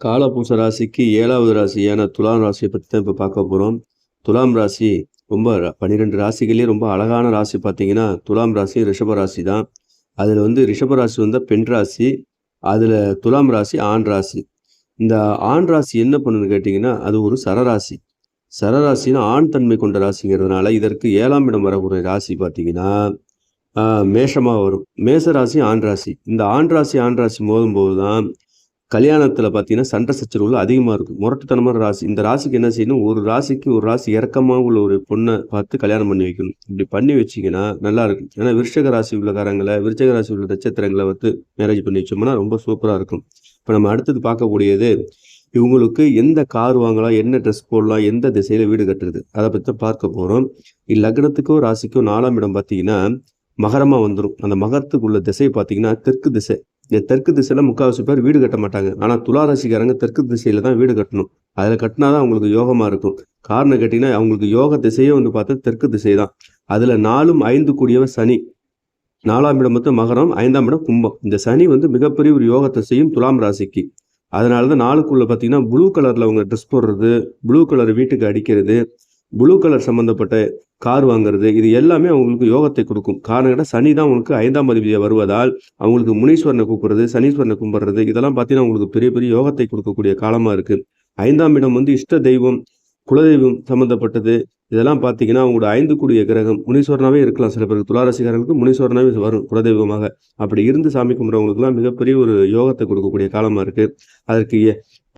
காலபூச ராசிக்கு 7வது ராசியான துலாம் ராசிய பத்தி தான் இப்ப பார்க்க போறோம். துலாம் ராசி ரொம்ப 12 ராசிகள்லயே ரொம்ப அழகான ராசி பார்த்தீங்கன்னா, துலாம் ராசி, ரிஷப ராசி தான். அதுல ரிஷப ராசி பெண் ராசி. அதுல துலாம் ராசி ஆண் ராசி. இந்த ஆண் ராசி என்ன பண்ணுன்னு கேட்டீங்கன்னா, அது ஒரு சரராசி. சரராசின்னா ஆண் தன்மை கொண்ட ராசிங்கிறதுனால, இதற்கு 7ஆம் இடம் வரக்கூடிய ராசி பார்த்தீங்கன்னா, மேஷமா வரும். மேச ராசி, ஆண் ராசி. இந்த ஆண் ராசி, ஆண் ராசி மோதும்போது தான் கல்யாணத்துல பார்த்தீங்கன்னா, சண்டை சச்சரவுகள் அதிகமா இருக்கும். முரட்டுத்தனமான ராசி. இந்த ராசிக்கு என்ன செய்யணும், ஒரு ராசிக்கு ஒரு ராசி இறக்கமா உள்ள ஒரு பொண்ண பார்த்து கல்யாணம் பண்ணி வைக்கணும். இப்படி பண்ணி வச்சீங்கன்னா நல்லாருக்கும். ஏன்னா விருச்சிக ராசி உள்ளக்காரங்கள, விருச்சிக ராசி உள்ள நட்சத்திரங்கள மேரேஜ் பண்ணி வச்சோம்னா ரொம்ப சூப்பரா இருக்கும். இப்ப நம்ம அடுத்தது பார்க்கக்கூடியது, இவங்களுக்கு எந்த கார் வாங்கலாம், என்ன ட்ரெஸ் போடலாம், எந்த திசையில வீடு கட்டுறது, அத பத்தி தான் பார்க்க போறோம். லக்னத்துக்கோ, ராசிக்கோ 4ஆம் இடம் பார்த்தீங்கன்னா, மகரமா வந்துரும். அந்த மகரத்துக்குள்ள திசை பார்த்தீங்கன்னா, தெற்கு திசை. இந்த தெற்கு திசையில முக்காவாசி பேர் வீடு கட்ட மாட்டாங்க. ஆனா துலா ராசிக்காரங்க தெற்கு திசையில தான் வீடு கட்டணும். அதுல கட்டினா தான் அவங்களுக்கு யோகமா இருக்கும். காரணம் கேட்டீங்கன்னா, அவங்களுக்கு யோக திசையே பார்த்தா தெற்கு திசை தான். அதுல 4ம் 5 கூடியவர் சனி. 4ஆம் இடம் மகரம், 5ஆம் இடம் கும்பம். இந்த சனி மிகப்பெரிய ஒரு யோகத்தை செய்யும் துலாம் ராசிக்கு. அதனால தான் 4க்குள்ள பார்த்தீங்கன்னா, ப்ளூ கலர்ல அவங்க ட்ரெஸ் போடுறது, ப்ளூ கலர் வீட்டுக்கு அடிக்கிறது, ப்ளூ கலர் சம்பந்தப்பட்ட கார் வாங்குறது, இது எல்லாமே அவங்களுக்கு யோகத்தை கொடுக்கும். காரணம் கேட்டால் சனி தான் அவங்களுக்கு 5ஆம் அதிபதியாக வருவதால் அவங்களுக்கு முனீஸ்வரனை கூப்பிடுறது, சனீஸ்வரனை கும்பிடுறது, இதெல்லாம் பார்த்தீங்கன்னா அவங்களுக்கு பெரிய பெரிய யோகத்தை கொடுக்கக்கூடிய காலமாக இருக்குது. 5ஆம் இடம் இஷ்ட தெய்வம், குலதெய்வம் சம்மந்தப்பட்டது. இதெல்லாம் பார்த்தீங்கன்னா அவங்களோட 5 கூடிய கிரகம் முனீஸ்வரனாகவே இருக்கலாம். சில பேருக்கு துளாராசிக்காரர்களுக்கு முனீஸ்வரனாகவே வரும் குலதெய்வமாக. அப்படி இருந்து சாமி கும்பிட்றவங்களுக்குலாம் மிகப்பெரிய ஒரு யோகத்தை கொடுக்கக்கூடிய காலமாக இருக்குது. அதற்கு